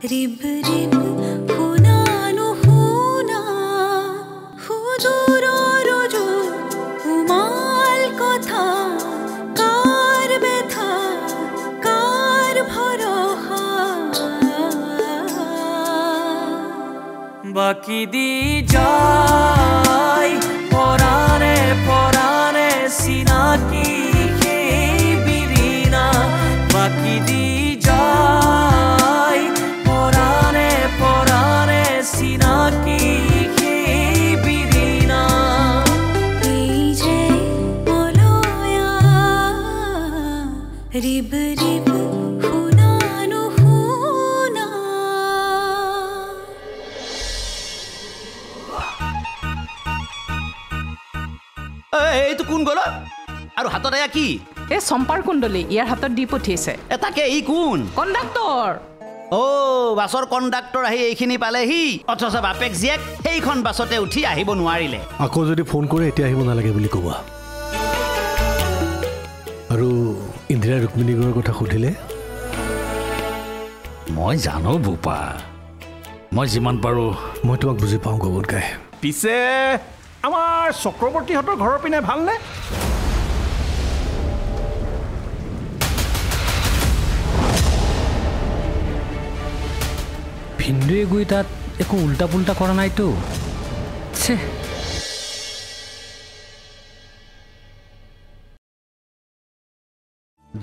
Rib rib हुना नुहुना हुदूर रोजो उमाल कथा कार बेथा कार भरोहा बाकी दी जाय पराने पराने सीना की बिरीना बाकी दी रिब रिब हुना नुहुना এই তো কোন গল আৰু হাতত এয়া কি এ সম্পাৰ কুণ্ডলী ইয়াৰ হাতত দি পঠিয়াইছে এটাকে এই কোন কণ্ডাক্টৰ ও বাছৰ কণ্ডাক্টৰ আহি এইখিনি পালেহি অথচ বাপেক জীয়েক সেইখন বাছতে উঠি আহিব নোৱাৰিলে আকৌ যদি ফোন কৰে এতিয়া আহিব নালাগে বুলি ক'বা আৰু ইন্দিৰা ৰুক্মিণীগড়ৰ কথা সুধিলে মই জানো ভূপা মই যিমান পাৰো মই তোমাক বুজি পাওঁ গগন কাই পিছে আমাৰ চক্ৰৱৰ্তীহঁতৰ ঘৰৰ পিনে ভালনে ভিন্দুৱে গৈ তাত একো উল্টা পুল্টা কৰা নাইতো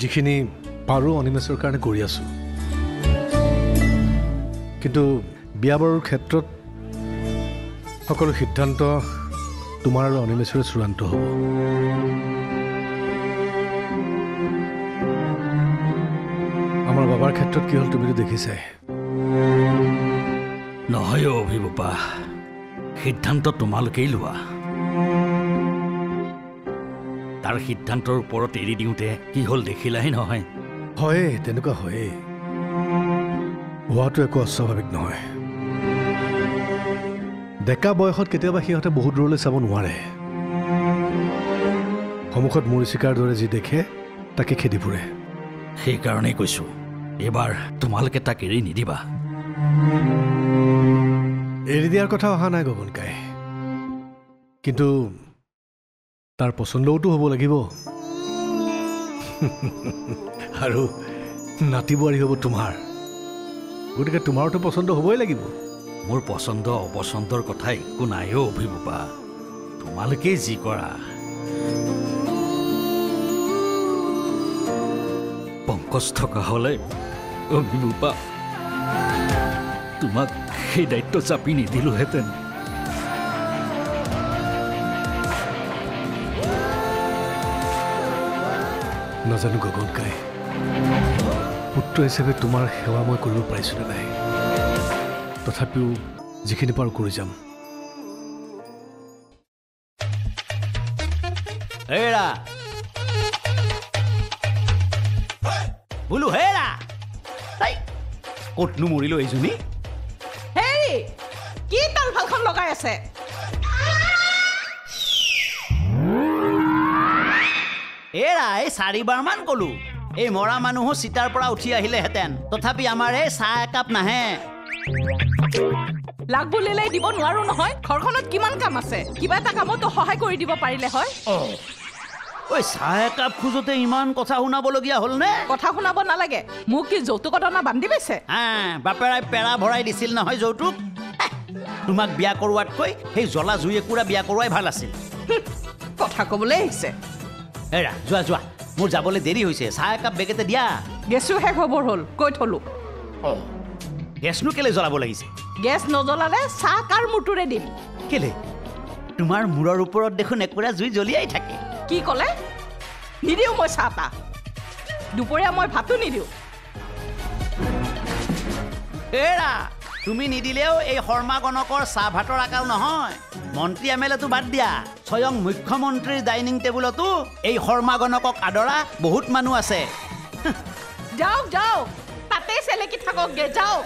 যিখিনি পাৰো অনিমেশৰ কাৰণে কৰি আছো কিন্তু বিয়া বাৰুৰ ক্ষেত্ৰত সকলো সিদ্ধান্ত তোমাৰ আৰু অনিমেশৰে চূড়ান্ত হ'ব আমাৰ বাবাৰ ক্ষেত্ৰত কি হ'ল তুমিতো দেখিছাই নহয় অভিভূপা সিদ্ধান্ত তোমালোকেই লোৱা তাৰ সিদ্ধান্তৰ ওপৰত এৰি দিওঁতে কি হ'ল দেখিলাহে নহয় হয় তেনেকুৱা হয়ে হোৱাটো একো অস্বাভাৱিক নহয় ডেকা বয়সত কেতিয়াবা সিহঁতে বহুত দূৰলৈ চাব নোৱাৰে সন্মুখত মৰিচিকাৰ দৰে যি দেখে তাকে খেদি ফুৰে সেইকাৰণেই কৈছো এবাৰ তোমালোকে তাক এৰি নিদিবা এৰি দিয়াৰ কথা অহা নাই গগন কাই কিন্তু তাৰ পচন্দওতো হ'ব লাগিব আৰু নাতি বোৱাৰী হ'ব তোমাৰ গতিকে তোমাৰতো পচন্দ হ'বই লাগিব মোৰ পচন্দ অপচন্দৰ কথা একো নাই অভিভূপা তোমালোকেই যি কৰা পংকজ থকা হ'লে অভিভূপা তোমাক সেই দায়িত্ব চাপি নিদিলোহেঁতেন নাজানো গগন কাই পুত্ৰ হিচাপে তোমাৰ সেৱা মই কৰিব পাৰিছো নে নাই তথাপিও যিখিনি পাৰো কৰি যাম হেৰা বোলো হেৰা তাই ক'তনো মৰিলো এইজনী হেৰি কি তাল ভালখন লগাই আছে এৰা এই 4বাৰমান ক'লো এই মৰা মানুহো চিতাৰ পৰা উঠি আহিলেহেঁতেন তথাপি আমাৰ এই চাহ একাপ নাহে লাগ বুলিলে দিব নোৱাৰো নহয় ঘৰখনত কিমান কাম আছে কিবা এটা কামতো সহায় কৰি দিব পাৰিলে হয় ঐ চাহ একাপ খোজোতে ইমান কথা শুনাবলগীয়া হ'ল নে কথা শুনাব নালাগে মোক কি যৌতুক ঘটনা বান্ধি পাইছে বাপেৰাই পেৰা ভৰাই দিছিল নহয় যৌতুক তোমাক বিয়া কৰোৱাতকৈ সেই জ্বলা জুই একুৰা বিয়া কৰোৱাই ভাল আছিল কথা ক'বলৈ আহিছে এৰা যোৱা যোৱা মোৰ যাবলৈ দেৰি হৈছে চাহ একাপ বেগেতে দিয়া গেছো শেষ হ'বৰ হ'ল কৈ থলো গেছনো কেলে জ্বলাব লাগিছে গেছ নজ্বলালে চাহ কাৰ মূৰটোৰে দিম কেলে তোমাৰ মূৰৰ ওপৰত দেখোন একুৰা জুই জ্বলিয়াই থাকে কি ক'লে নিদিওঁ মই চাহ তাহ দুপৰীয়া মই ভাতো নিদিওঁ এৰা তুমি নিদিলেও এই শৰ্মা গণকৰ চাহ ভাতৰ আকাল নহয় মন্ত্ৰী এমএলএটো বাদ দিয়া স্বয়ং মুখ্যমন্ত্ৰীৰ ডাইনিং টেবুলতো এই শৰ্মা গণকক আদৰা বহুত মানুহ আছে যাওক যাওক তাতে চেলেকি থাককগে যাওক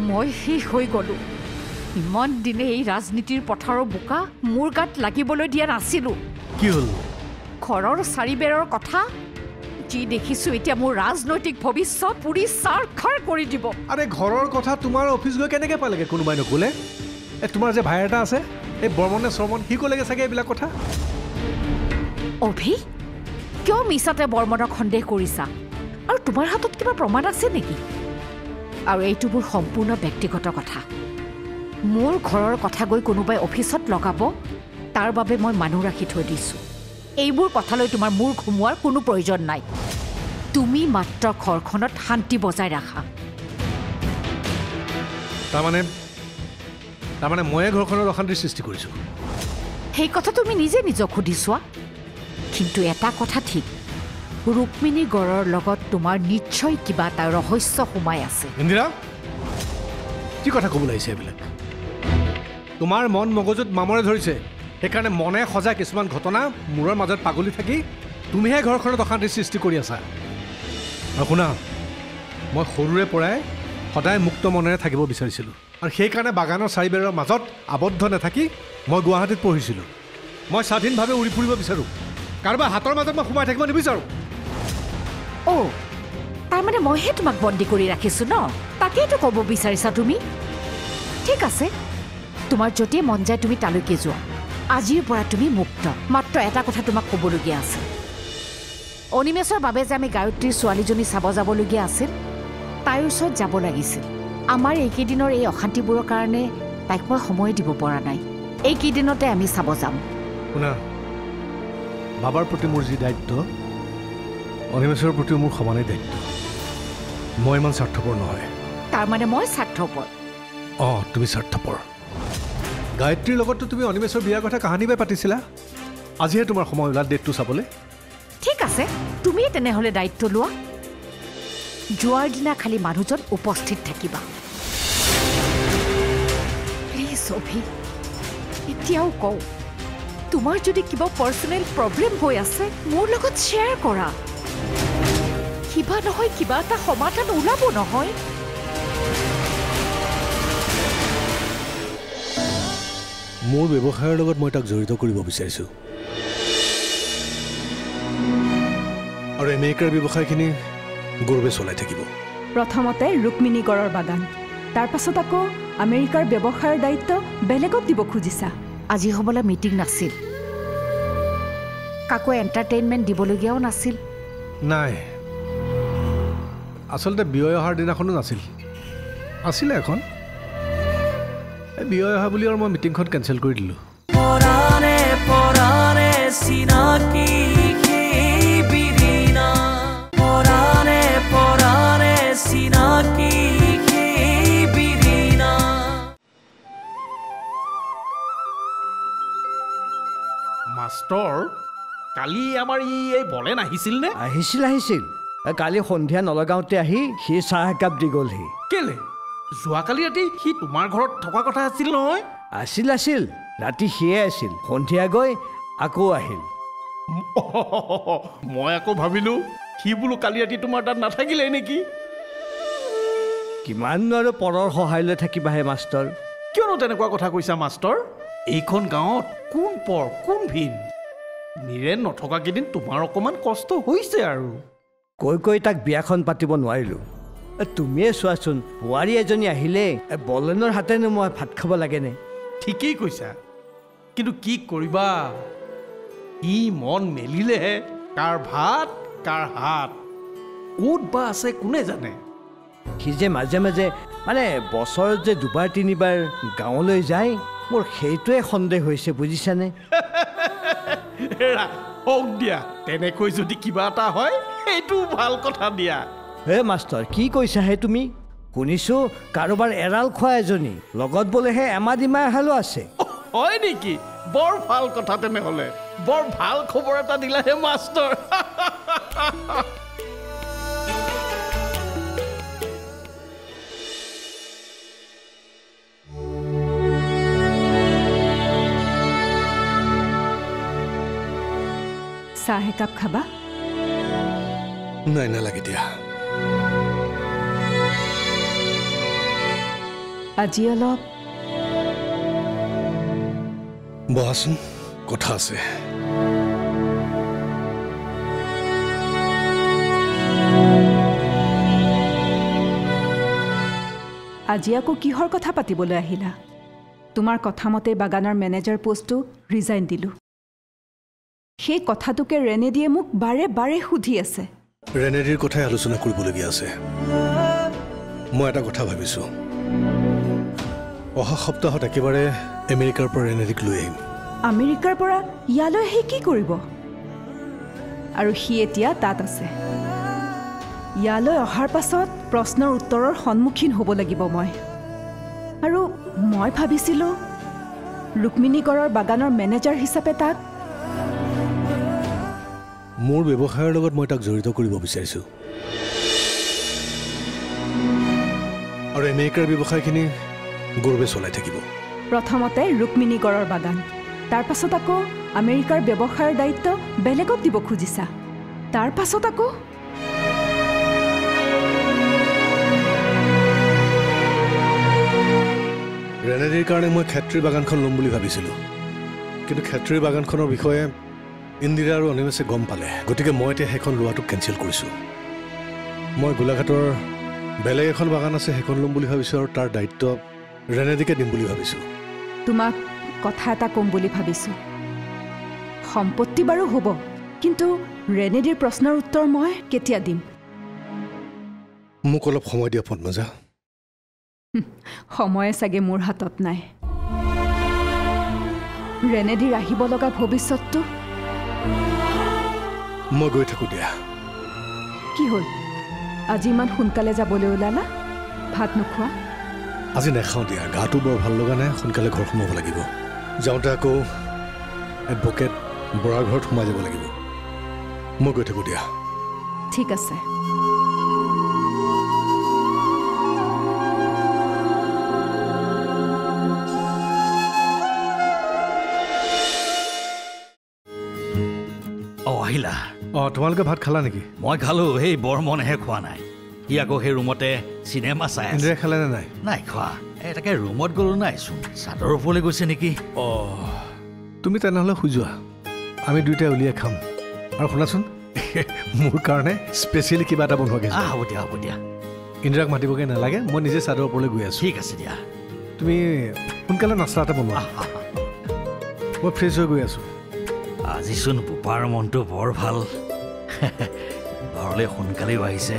মই শেষ হৈ গ'লো ইমান দিনে এই ৰাজনীতিৰ পথাৰৰ বোকা মোৰ গাত লাগিবলৈ দিয়া নাছিলোঁ কি হ'ল ঘৰৰ চাৰিবেৰৰ কথা যি দেখিছোঁ এতিয়া মোৰ ৰাজনৈতিক ভৱিষ্যত পুৰি চাৰখাৰ কৰি দিব। আৰে ঘৰৰ কথা তোমাৰ অফিচ গৈ কেনেকৈ পালেগে কোনোবাই নক'লে? তোমাৰ যে ভাই এটা আছে এই বৰ্মনে চৰ্মন সি ক'লেগে চাগে এইবিলাক কথা। অভি, কিয় মিছাতে বৰ্মনক সন্দেহ কৰিছা? আৰু তোমাৰ হাতত কিবা প্ৰমাণ আছে নেকি? আৰু এইটো মোৰ সম্পূৰ্ণ ব্যক্তিগত কথা। মোৰ ঘৰৰ কথা গৈ কোনোবাই অফিচত লগাব, তাৰ বাবে মই মানুহ ৰাখি থৈ দিছোঁ। এইবোৰ কথালৈ তোমাৰ মূৰ ঘুমোৱাৰ কোনো প্ৰয়োজন নাই। তুমি মাত্ৰ ঘৰখনত শান্তি বজাই ৰাখা। তাৰমানে ময়ে ঘৰখনত অশান্তিৰ সৃষ্টি কৰিছোঁ? সেই কথা তুমি নিজে নিজক সুধি চোৱা। কিন্তু এটা কথা ঠিক, ৰুক্মিণী গড়ৰ লগত তোমাৰ নিশ্চয় কিবা এটা ৰহস্য সোমাই আছে। ইন্দিৰা, কি কথা ক'ব লাগিছে এইবিলাক? তোমাৰ মন মগজুত মামৰে ধৰিছে, সেইকাৰণে মনে সজাই কিছুমান ঘটনা মূৰৰ মাজত পাগলি থাকি তুমিহে ঘৰখনত অশান্তিৰ সৃষ্টি কৰি আছা। আৰু শুনা, মই সৰুৰে পৰাই সদায় মুক্ত মনেৰে থাকিব বিচাৰিছিলোঁ, আৰু সেইকাৰণে বাগানৰ চাৰিবেৰৰ মাজত আবদ্ধ নাথাকি মই গুৱাহাটীত পঢ়িছিলোঁ। মই স্বাধীনভাৱে উৰি ফুৰিব বিচাৰোঁ, কাৰোবাৰ হাতৰ মাজত মই সোমাই থাকিব নিবিচাৰোঁ। অ', তাৰমানে মইহে তোমাক বন্দী কৰি ৰাখিছোঁ ন? তাকেইতো ক'ব বিচাৰিছা তুমি? ঠিক আছে, তোমাৰ য'তেই মন যায় তুমি তালৈকে যোৱা। আজিৰ পৰা তুমি মুক্ত। মাত্ৰ এটা কথা তোমাক ক'বলগীয়া আছে। অনিমেষৰ বাবে যে আমি গায়ত্ৰীৰ ছোৱালীজনী চাব যাবলগীয়া আছিল, তাইৰ ওচৰত যাব লাগিছিল। আমাৰ এইকেইদিনৰ এই অশান্তিবোৰৰ কাৰণে তাইক মই সময় দিব পৰা নাই। এইকেইদিনতে আমি চাব যাম। শুনা, বাবাৰ প্ৰতি মোৰ যি দায়িত্ব, অনিমেষৰ প্ৰতিও মোৰ সমানেই দায়িত্ব। মই ইমান স্বাৰ্থপৰ নহয়। তাৰমানে মই স্বাৰ্থপৰ? অঁ, তুমি স্বাৰ্থপৰ। গায়ত্ৰীৰ লগততো তুমি অনিমেষৰ বিয়াৰ কথা কাহানি বাই পাতিছিলা। আজিহে তোমাৰ সময় ওলাল ডেটটো চাবলৈ। ঠিক আছে, তুমিয়ে তেনেহ'লে দায়িত্ব লোৱা। যোৱাৰ দিনা খালি মানুহজন উপস্থিত থাকিবা। প্লিজ অভি, এতিয়াও কওঁ, তোমাৰ যদি কিবা পাৰ্চনেল প্ৰব্লেম হৈ আছে মোৰ লগত শ্বেয়াৰ কৰা। কিবা নহয় কিবা এটা সমাধান ওলাব নহয়। মোৰ ব্যৱসায়ৰ লগত মই তাক জড়িত কৰিব বিচাৰিছোঁ, আৰু আমেৰিকাৰ ব্যৱসায়খিনি গৌৰৱে চলাই থাকিব। প্ৰথমতে ৰুক্মিণী গড়ৰ বাগান, তাৰ পাছত আকৌ আমেৰিকাৰ ব্যৱসায়ৰ দায়িত্ব বেলেগক দিব খুজিছা। আজি হ'বলৈ মিটিং নাছিল, কাকো এণ্টাৰটেইনমেণ্ট দিবলগীয়াও নাছিল। নাই, আচলতে বিয় অহাৰ দিনাখনো নাছিল। আছিলে এখন, এই বিয় অহা বুলি আৰু মই মিটিংখন কেঞ্চেল কৰি দিলোঁ। পৰাণে পৰাণে চিনাকি বিৰিণা, পৰাণে পৰাণে চিনাকি বিৰিণা। মাষ্টৰ, কালি আমাৰ এই বলেন আহিছিল নে? আহিছিল। কালি সন্ধিয়া নলগাওঁতে আহি সি চাহ একাপ দি গ'লহি। কেলে? যোৱাকালি ৰাতি সি তোমাৰ ঘৰত থকা কথা আছিল নহয়? আছিল। ৰাতি সিয়ে আছিল, সন্ধিয়া গৈ আকৌ আহিল। মই আকৌ ভাবিলোঁ সি বোলো কালি ৰাতি তোমাৰ তাত নাথাকিলে নেকি? কিমাননো আৰু পৰৰ সহায় লৈ থাকিবাহে মাষ্টৰ। কিয়নো তেনেকুৱা কথা কৈছা মাষ্টৰ? এইখন গাঁৱত কোন পৰ কোন ভিন? নীৰেণ নথকা কেইদিন তোমাৰ অকণমান কষ্ট হৈছে আৰু। কৈ তাক বিয়াখন পাতিব নোৱাৰিলোঁ। তুমিয়ে চোৱাচোন, বোৱাৰী এজনী আহিলে বলেনৰ হাতেনো মই ভাত খাব লাগেনে? ঠিকেই কৈছা, কিন্তু কি কৰিবা, ই মন মেলিলেহে কাৰ ভাত কাৰ হাত ক'ত বা আছে কোনে জানে। সি যে মাজে মাজে মানে বছৰত যে দুবাৰ তিনিবাৰ গাঁৱলৈ যায়, মোৰ সেইটোৱে সন্দেহ হৈছে, বুজিছানে? হওক দিয়া, তেনেকৈ যদি কিবা এটা হয় সেইটো ভাল কথা দিয়া। হে মাষ্টৰ, কি কৈছাহে তুমি? শুনিছোঁ কাৰোবাৰ এৰাল খোৱা এজনী, লগত বোলেহে এমাহ ডিমা এহালো আছে। হয় নেকি? বৰ ভাল কথা, তেনেহ'লে বৰ ভাল খবৰ এটা দিলাহে মাষ্টৰ। চাহ একাপ খাবা? নাই, নালাগে দিয়া। আজি অলপ বহাচোন, কথা আছে। আজি আকৌ কিহৰ কথা পাতিবলৈ আহিলা? তোমাৰ কথা মতে বাগানৰ মেনেজাৰ পোষ্টটো ৰিজাইন দিলোঁ। সেই কথাটোকে ৰেনেডিয়ে মোক বাৰে বাৰে সুধি আছে। ৰেনেডিৰ কথাই আলোচনা কৰিবলগীয়া আছে। মই এটা কথা ভাবিছোঁ, অহা সপ্তাহত একেবাৰে আমেৰিকাৰ পৰা ৰেনেডিক লৈ আহিম। আমেৰিকাৰ পৰা ইয়ালৈ আহি কি কৰিব? আৰু সি এতিয়া তাত আছে। ইয়ালৈ অহাৰ পাছত প্ৰশ্নৰ উত্তৰৰ সন্মুখীন হ'ব লাগিব মই। আৰু মই ভাবিছিলোঁ ৰুক্মিণীগড়ৰ বাগানৰ মেনেজাৰ হিচাপে তাক মোৰ ব্যৱসায়ৰ লগত মই তাক জড়িত কৰিব বিচাৰিছোঁ। আৰু আমেৰিকাৰ ব্যৱসায়খিনি গৌৰৱে চলাই থাকিব। প্ৰথমতে ৰুক্মিণীগড়ৰ বাগান, তাৰ পাছত আকৌ আমেৰিকাৰ ব্যৱসায়ৰ দায়িত্ব বেলেগত দিব খুজিছা। তাৰ পাছত আকৌ ৰেনেডিৰ কাৰণে মই খেত্ৰীৰ বাগানখন ল'ম বুলি ভাবিছিলোঁ, কিন্তু খেত্ৰীৰ বাগানখনৰ বিষয়ে ইন্দিৰা আৰু অনিমেষে গম পালে। গতিকে মই এতিয়া সেইখন লোৱাটো কেঞ্চেল কৰিছোঁ। মই গোলাঘাটৰ বেলেগ এখন বাগান আছে, সেইখন ল'ম বুলি ভাবিছোঁ, আৰু তাৰ দায়িত্ব ৰেনেডিকে দিম বুলি ভাবিছোঁ। তোমাক কথা এটা ক'ম বুলি ভাবিছোঁ। সম্পত্তি বাৰু হ'ব, কিন্তু ৰেনেডিৰ প্ৰশ্নৰ উত্তৰ মই কেতিয়া দিম? মোক অলপ সময় দিয়া পদ্মজা। সময়ে চাগে মোৰ হাতত নাই। ৰেনেডিৰ আহিব লগা ভৱিষ্যতটো মই গৈ থাকোঁ দিয়া। কি হ'ল? আজি ইমান সোনকালে যাবলৈ ওলালা? ভাত নোখোৱা? আজি নাখাওঁ দিয়া, গাটো বৰ ভাল লগা নাই, সোনকালে ঘৰ সোমাব লাগিব। যাওঁতে আকৌ এডভকেট বৰাৰ ঘৰত সোমাই যাব লাগিব। মই গৈ থাকোঁ দিয়া। ঠিক আছে। আহিলা? তোমালোকে ভাত খালা নেকি? মই খালোঁ, সেই বৰমনেহে খোৱা নাই। সি আকৌ সেই ৰুমতে চিনেমা চাই আছে। ইন্দিৰাই খালে নে নাই? নাই খোৱা। তাকে ৰুমত গ'লো নাইচোন, চাদৰ ওপৰলৈ গৈছে নেকি? তুমি তেনেহ'লে শুই যোৱা, আমি দুয়োটাই উলিয়াই খাম। আৰু শুনাচোন, মোৰ কাৰণে স্পেচিয়েলি কিবা এটা বনোৱাকৈ হ'ব দিয়া, হ'ব দিয়া। ইন্দিৰাক মাতিবগৈ নালাগে, মই নিজে চাদৰ ওপৰলৈ গৈ আছোঁ। ঠিক আছে দিয়া। তুমি সোনকালে নাস্তা এটা বনোৱা। মই ফ্ৰেছ হৈ গৈ আছোঁ। আজিচোন বোপাৰ মনটো বৰ ভাল। ঘৰলৈ সোনকালেও আহিছে।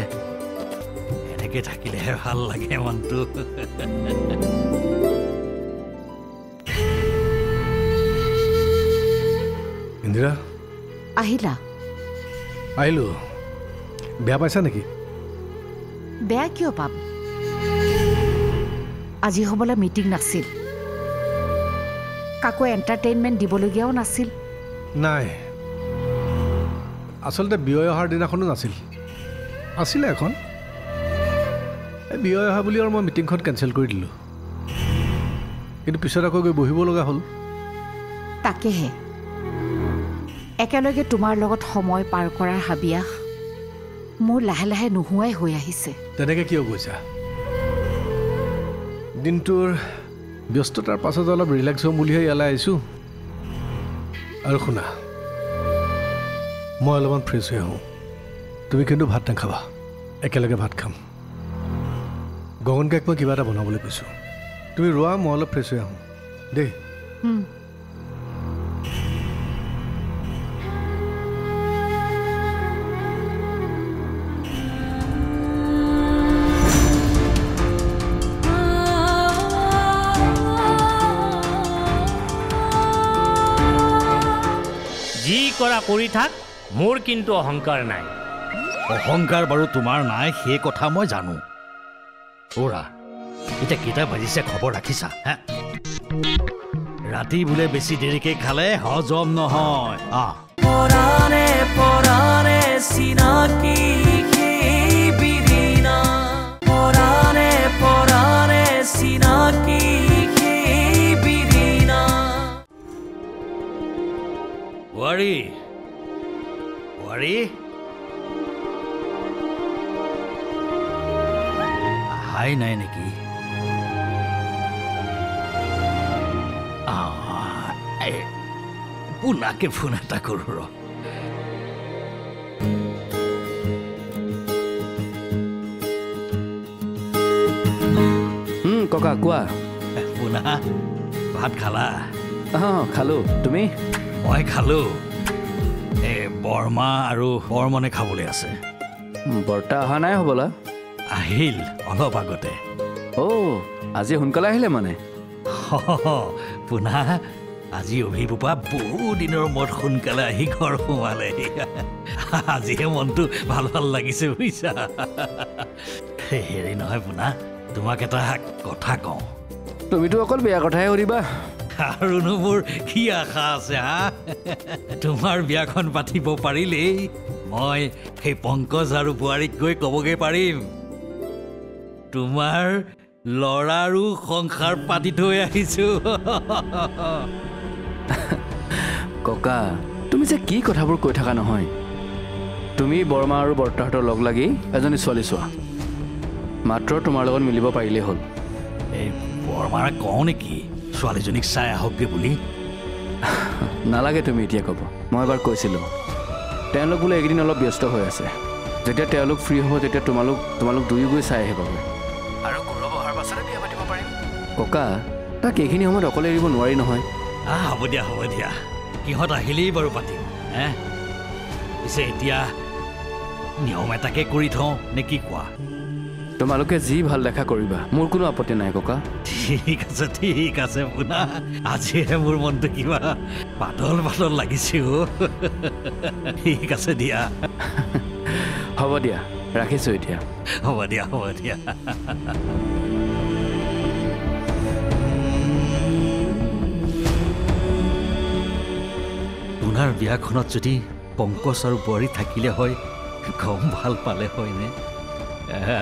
এনেকৈ থাকিলেহে ভাল লাগে মনটো। ইন্দিৰা আহিলা? আহিলোঁ। বেয়া পাইছা নেকি? বেয়া কিয় পাম? আজি হ'বলৈ মিটিং নাছিল, কাকো এণ্টাৰটেইনমেণ্ট দিবলগীয়াও নাছিল। নাই, আচলতে বিয় অহাৰ দিনাখনো নাছিল। আছিলে এখন, এই বিয় অহা বুলি আৰু মই মিটিংখন কেঞ্চেল কৰি দিলোঁ। কিন্তু পিছত আকৌ গৈ বহিব লগা হ'ল। তাকেহে, একেলগে তোমাৰ লগত সময় পাৰ কৰাৰ হাবিয়াস মোৰ লাহে লাহে নোহোৱাই হৈ আহিছে। তেনেকৈ কিয় কৈছা? দিনটোৰ ব্যস্ততাৰ পাছত অলপ ৰিলেক্স হ'ম বুলিহে ইয়ালৈ আহিছোঁ। আৰু শুনা, মই অলপমান ফ্ৰেছ হৈ আহোঁ। তুমি কিন্তু ভাত নাখাবা, একেলগে ভাত খাম। গগনকাইক মই কিবা এটা বনাবলৈ কৈছোঁ। তুমি ৰোৱা, মই অলপ ফ্ৰেছ হৈ আহোঁ দেই। যি কৰা কৰি থাক, মোৰ কিন্তু অহংকাৰ নাই। অহংকাৰ বাৰু তোমাৰ নাই, সেই কথা মই জানো। ওৰা, এতিয়া কেইটা বাজিছে খবৰ ৰাখিছা? হা, ৰাতি বোলে বেছি দেৰিকৈ খালে হজম নহয়। পৰাণে পৰাণে চিনাকি বিৰিণা, পৰাণে পৰাণে চিনাকি বিৰিণা। বোৱাৰী, বোৱাৰী, আহাই নাই নেকি? পোনাকে ফোন এটা কৰোঁ ৰ। ককা কোৱা পুনা ভাত খালা অঁ খালোঁ তুমি মই খালোঁ বৰমা আৰু বৰমনে খাবলৈ আছে বৰ্তা অহা নাই হ'বলা আহিল অলপ আগতে অ' আজি সোনকালে আহিলে মানে পুনা আজি অভিবোপা বহু দিনৰ মূৰত সোনকালে আহি ঘৰ সোমালে আজিহে মনটো ভাল ভাল লাগিছে বুজিছা হেৰি নহয় পুনা তোমাক এটা কথা কওঁ তুমিতো অকল বেয়া কথাহে সুধিবা আৰুনো মোৰ কি আশা আছে হা তোমাৰ বিয়াখন পাতিব পাৰিলেই মই সেই পংকজ আৰু বোৱাৰীক গৈ ক'বগৈ পাৰিম তোমাৰ ল'ৰাৰো সংসাৰ পাতি থৈ আহিছো ককা তুমি যে কি কথাবোৰ কৈ থকা নহয় তুমি বৰমা আৰু বৰ্তাহঁতৰ লগ লাগি এজনী ছোৱালী চোৱা মাত্ৰ তোমাৰ লগত মিলিব পাৰিলেই হ'ল এই বৰমাৰ কওঁ নেকি ছোৱালীজনীক চাই আহকগৈ বুলি নালাগে তুমি এতিয়া ক'ব মই এবাৰ কৈছিলোঁ তেওঁলোক বোলে এইকেইদিন অলপ ব্যস্ত হৈ আছে যেতিয়া তেওঁলোক ফ্ৰী হ'ব তেতিয়া তোমালোক দুয়ো গৈ চাই আহিবাগৈ আৰু গৌৰৱ অহাৰ পাছতে বিয়া পাতিব পাৰিম ককা তাক এইখিনি সময়ত অকলে এৰিব নোৱাৰি নহয় হ'ব দিয়া সিহঁত আহিলেই বাৰু পাতিম পিছে এতিয়া নিয়ম এটাকে কৰি থওঁ নে কি কোৱা তোমালোকে যি ভাল দেখা কৰিবা মোৰ কোনো আপত্তি নাই ককা ঠিক আছে পুনা আজিহে মোৰ মনটো কিবা পাতল লাগিছে ঠিক আছে দিয়া হ'ব দিয়া ৰাখিছোঁ এতিয়া হ'ব দিয়া পুনাৰ বিয়াখনত যদি পংকজ আৰু বোৱাৰী থাকিলে হয় গম ভাল পালে হয়নে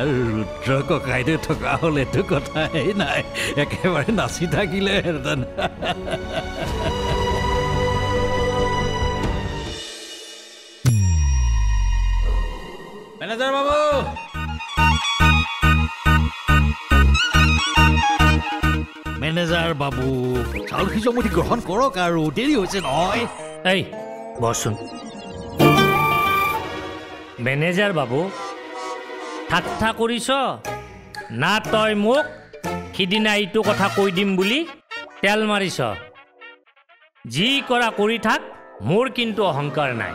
আৰু ৰুদ্ৰ ককাইদেউ থকা হ'লেতো কথাই নাই একেবাৰে নাচি থাকিলেহেঁতেন মেনেজাৰ বাবু মেনেজাৰ বাবু চাউল খিজমুঠি গ্ৰহণ কৰক আৰু দেৰি হৈছে নহয় এই বচোন মেনেজাৰ বাবু ঠাট্টা কৰিছ না তই মোক সিদিনা এইটো কথা কৈ দিম বুলি তেল মাৰিছ যি কৰা কৰি থাক মোৰ কিন্তু অহংকাৰ নাই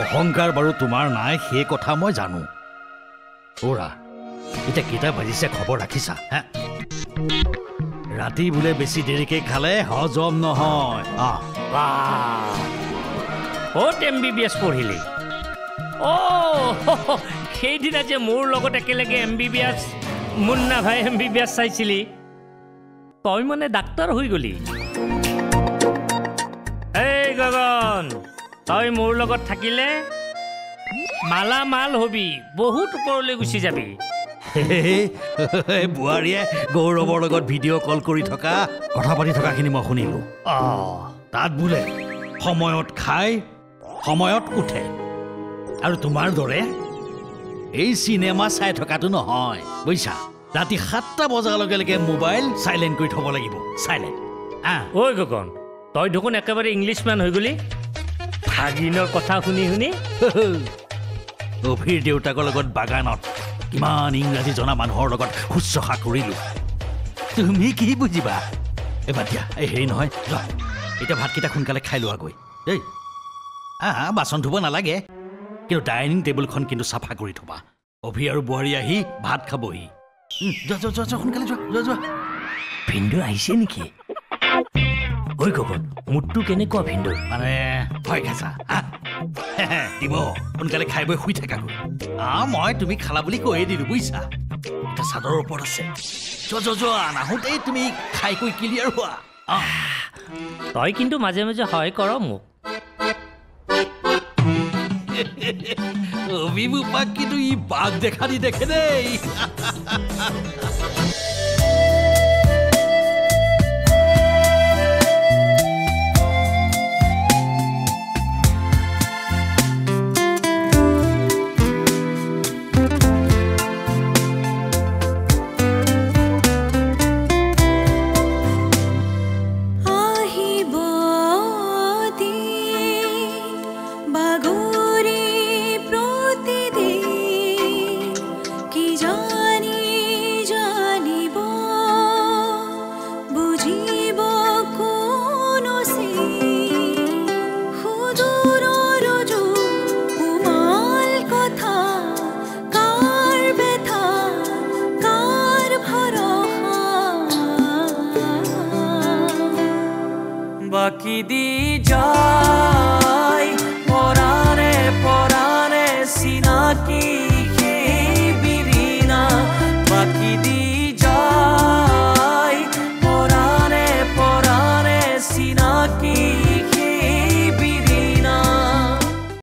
অহংকাৰ বাৰু তোমাৰ নাই সেই কথা মই জানো ওৰা এতিয়া কেইটা বাজিছে খবৰ ৰাখিছা হে ৰাতি বোলে বেছি দেৰিকৈ খালে হজম নহয় ক'ত MBBS পঢ়িলি সেইদিনা যে মোৰ লগত একেলগে MBBS মুন্না ভাই MBBS চাইছিলি তই মানে ডাক্তৰ হৈ গলি এই গগন তই মোৰ লগত থাকিলে মালামাল হবি বহুত ওপৰলৈ গুচি যাবি বোৱাৰীয়ে গৌৰৱৰ লগত ভিডিঅ' কল কৰি থকা কথা পাতি থকাখিনি মই শুনিলোঁ তাত বোলে সময়ত খাই সময়ত উঠে আৰু তোমাৰ দৰে এই চিনেমা চাই থকাটো নহয় বুজিছা ৰাতি 7টা বজাৰ লগে মোবাইল চাইলেণ্ট কৰি থ'ব লাগিব চাইলেণ্ট ঐ গগন তই দেখোন একেবাৰে ইংলিছমেন হৈ গলি ভাগিনৰ কথা শুনি অভিৰ দেউতাকৰ লগত বাগানত কিমান ইংৰাজী জনা মানুহৰ লগত শুশ্ৰূষা কৰিলোঁ তুমি কি বুজিবা এবাৰ দিয়া এই হেৰি নহয় যোৱা এতিয়া ভাতকেইটা সোনকালে খাই লোৱাগৈ দেই বাচন ধুব নালাগে কিন্তু ডাইনিং টেবুলখন কিন্তু চাফা কৰি থবা অভি আৰু বোৱাৰী আহি ভাত খাবহি যোৱা সোনকালে যোৱা ভিন্দু আহিছে নেকি ঐ গগন মুডটো কেনেকুৱা ভিন্দু মানে ভয় খাইছা দিব সোনকালে খাই বৈ শুই থাকাগৈ মই তুমি খালা বুলি কৈয়ে দিলোঁ বুজিছা এতিয়া চাদৰৰ ওপৰত আছে যোৱা নাহোঁতেই তুমি খাই কৈ ক্লিয়াৰ হোৱা তই কিন্তু মাজে মাজে সহায় কৰ মোক অভিবোপাক কিন্তু ই বাঘ দেখা দি দেখে দেই জানি ফাঁকি দি যা